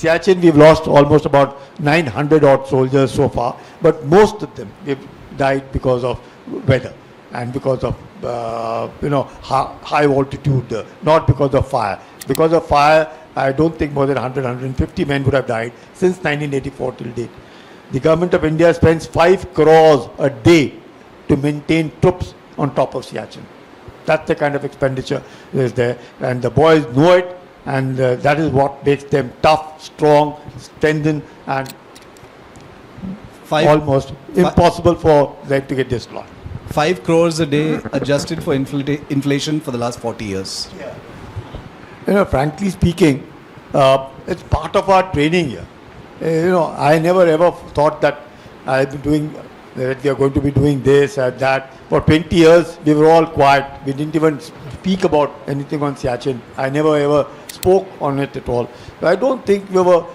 Siachen, we've lost almost about 900 odd soldiers so far, but most of them we've died because of weather and because of high altitude, not because of fire. Because of fire, I don't think more than 100, 150 men would have died since 1984 till date. The government of India spends 5 crores a day to maintain troops on top of Siachen. That's the kind of expenditure that is there, and the boys know it, and that is what makes them tough, strong, strengthened, and almost impossible for them to get destroyed. 5 crores a day adjusted for inflation for the last 40 years. Yeah. Frankly speaking, it's part of our training here. I never ever thought that that we are going to be doing this and that. For 20 years, we were all quiet. We didn't even speak about anything on Siachen. I never ever spoke on it at all. So I don't think we were,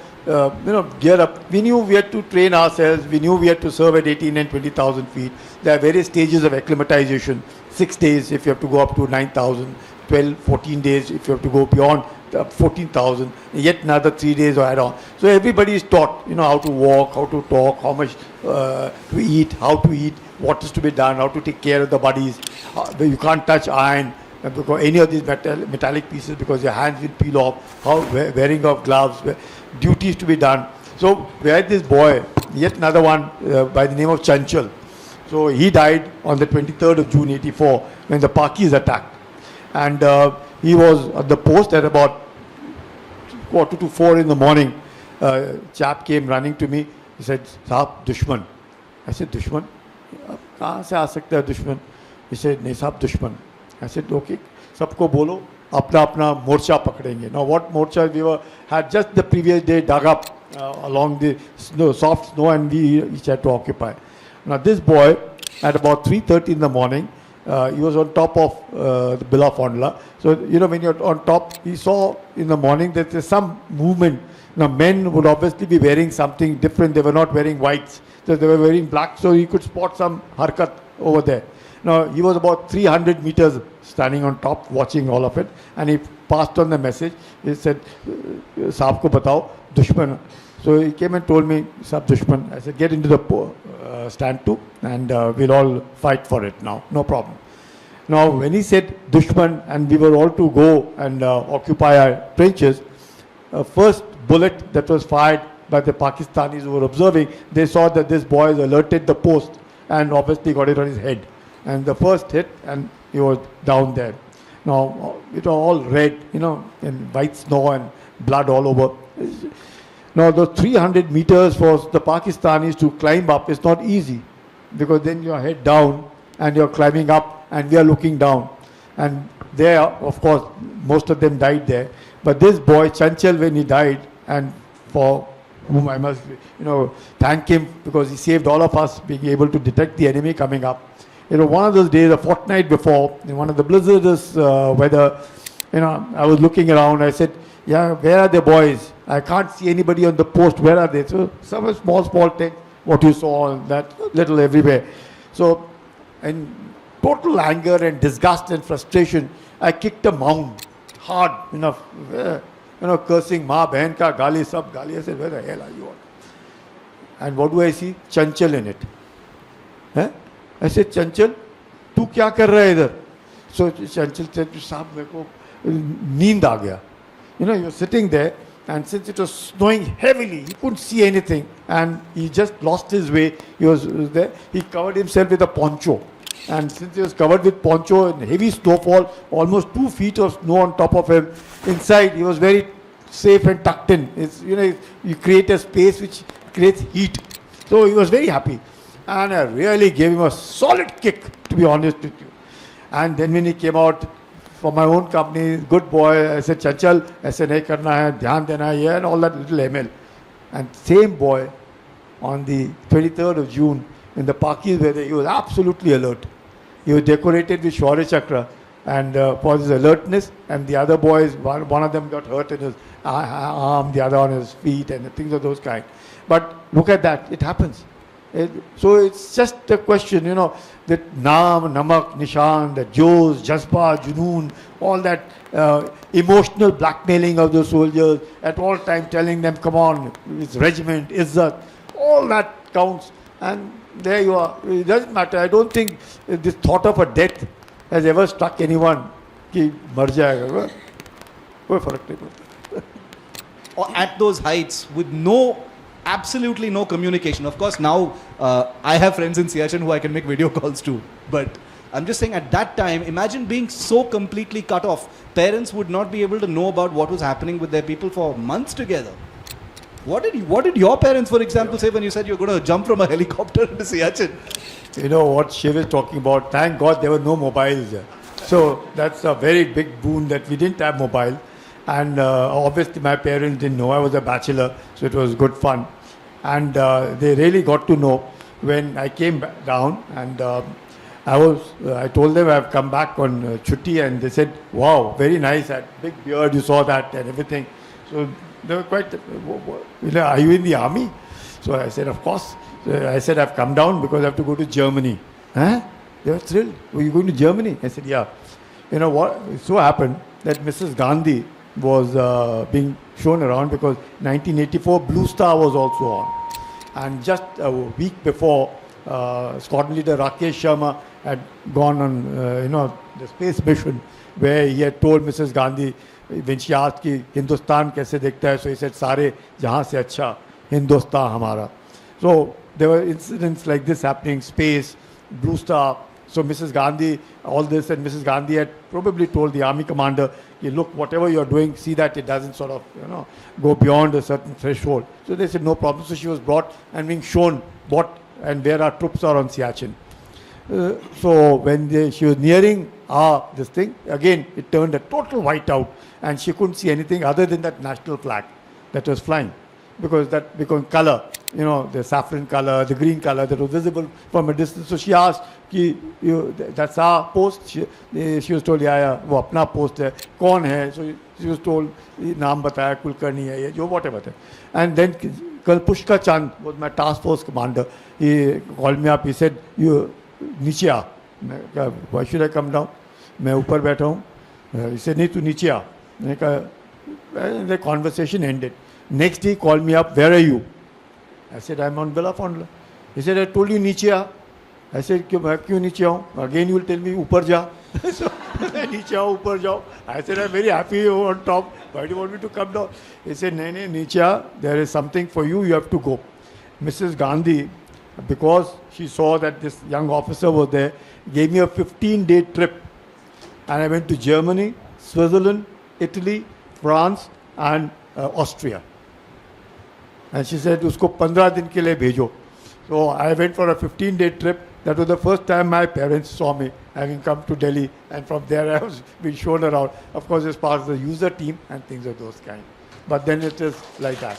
geared up. We knew we had to train ourselves. We knew we had to serve at 18 and 20,000 feet. There are various stages of acclimatization. 6 days if you have to go up to 9,000, 12, 14 days if you have to go beyond 14,000, yet another 3 days or add on. So everybody is taught, how to walk, how to talk, how much to eat, how to eat, what is to be done, how to take care of the bodies. You can't touch iron, because any of these metallic pieces, because your hands will peel off, wearing of gloves, duties to be done. So we had this boy, yet another one by the name of Chanchel. So he died on the 23rd of June 84 when the Pakis attacked. And he was at the post at about 3:45 in the morning. Chap came running to me. He said, "Sahab, dushman." I said, "Dushman? Kahan se aa sakta hai dushman?" He said, "Nahi sahab, dushman." I said, "Okay, sabko bolo, apna morcha pakdenge." Now what morcha we had just the previous day dug up along the soft snow, and we each had to occupy. Now this boy at about 3:30 in the morning, he was on top of the Bila Fondla. So, when you're on top, he saw in the morning that there's some movement. Now, men would obviously be wearing something different. They were not wearing whites. So, they were wearing black. So, he could spot some harkat over there. Now, he was about 300 meters standing on top, watching all of it. And he passed on the message. He said, "Saab ko batao, dushman." So, he came and told me, "Saab, dushman." I said, "Get into the stand to, and we'll all fight for it now. No problem." Now, when he said dushman and we were all to go and occupy our trenches, first bullet that was fired by the Pakistanis who were observing, they saw that this boy has alerted the post and obviously got it on his head. And the first hit, and he was down there. Now, it was all red, and white snow and blood all over. Now, those 300 meters for the Pakistanis to climb up is not easy, because then you're head down and you're climbing up and we are looking down. And there, of course, most of them died there. But this boy, Chanchel, when he died, and for whom I must, thank him, because he saved all of us being able to detect the enemy coming up. One of those days, a fortnight before, in one of the blizzardous weather, I was looking around. I said, "Yeah, where are the boys? I can't see anybody on the post. Where are they?" So some small tent, what you saw, that little everywhere. So, in total anger and disgust and frustration, I kicked a mound hard enough, cursing "Ma behan ka gali, sab gali." I said, "Where the hell are you?" And what do I see? Chanchel in it. I said, "Chanchel, tu kya kar raha hai idhar?" So Chanchel said, "Sahab, meko neend aa gaya." He was sitting there, and since it was snowing heavily, he couldn't see anything, and he just lost his way. He was there. He covered himself with a poncho, and since he was covered with poncho and heavy snowfall, almost 2 feet of snow on top of him, inside he was very safe and tucked in. You create a space which creates heat. So he was very happy, and I really gave him a solid kick, to be honest with you. And then when he came out for my own company, good boy, I said, "Chanchel, aise nahi karna hai, dhyan dena hai," and all that little ML. And same boy, on the 23rd of June, in the Pakis weather, he was absolutely alert. He was decorated with Shaurya Chakra, and for his alertness, and the other boys, one of them got hurt in his arm, the other on his feet, and things of those kind. But look at that, it happens. So it's just a question, that naam, namak, nishan, the Joes, Jazba, Junoon, all that emotional blackmailing of the soldiers, at all time telling them, come on, it's regiment, izzat, all that counts. And there you are. It doesn't matter. I don't think this thought of a death has ever struck anyone. कि मर जाएगा, कोई फर्क नहीं पड़ता. Or at those heights with absolutely no communication. Of course, now I have friends in Siachen who I can make video calls to. But I'm just saying, at that time, imagine being so completely cut off. Parents would not be able to know about what was happening with their people for months together. What did your parents, for example, say when you said you're going to jump from a helicopter into Siachen? You know what Shiv is talking about? Thank God there were no mobiles there. So that's a very big boon that we didn't have mobile. And obviously my parents didn't know. I was a bachelor, so it was good fun. And they really got to know when I came down. And I told them I've come back on chutti, and they said, wow, very nice, that big beard, you saw that and everything. So they were quite, are you in the army? So I said, of course. So I said, I've come down because I have to go to Germany. Huh? They were thrilled. Were you going to Germany? I said, yeah. You know what? It so happened that Mrs. Gandhi was being shown around because 1984 Blue Star was also on. And just a week before, Squadron leader Rakesh Sharma had gone on, the space mission, where he had told Mrs. Gandhi, when she asked कि हिंदुस्तान कैसे देखता है, so he said सारे जहाँ से अच्छा हिंदुस्तान हमारा. So there were incidents like this happening, space, Blue Star. So Mrs. Gandhi, all this, and Mrs. Gandhi had probably told the army commander, look, whatever you're doing, see that it doesn't sort of, go beyond a certain threshold. So they said, no problem. So she was brought and being shown what and where our troops are on Siachen. So when she was nearing this thing, again, it turned a total whiteout, and she couldn't see anything other than that national flag that was flying. Because that became color, the saffron color, the green color that was visible from a distance. So she asked, that's our post? She was told, yeah, वो अपना post है, कौन है? So she was told, नाम बताया, कुलकर्णी है, जो whatever. And then Pushkar Chand was my task force commander. He called me up, he said, you नीचे आ. Why should I come down? मैं ऊपर बैठा हूँ. He said, नहीं तू नीचे आ. मैंने कहा, the conversation ended. Next day he called me up, where are you? I said, I'm on Bellafondla. He said, I told you नीचे आ. I said, क्यों नीचे आऊँ? Again you will tell me ऊपर जा. So नीचे आओ, ऊपर जाओ. I said, I'm very happy you're on top. Why do you want me to come down? He said, नहीं नीचे आ. There is something for you. You have to go. Mrs. Gandhi, because she saw that this young officer was there, gave me a 15-day trip. And I went to Germany, Switzerland, Italy, France, and Austria. And she said, usko 15 din ke liye bhejo. So I went for a 15-day trip. That was the first time my parents saw me, having come to Delhi. And from there I was being shown around. Of course, as part of the user team and things of those kind. But then it is like that.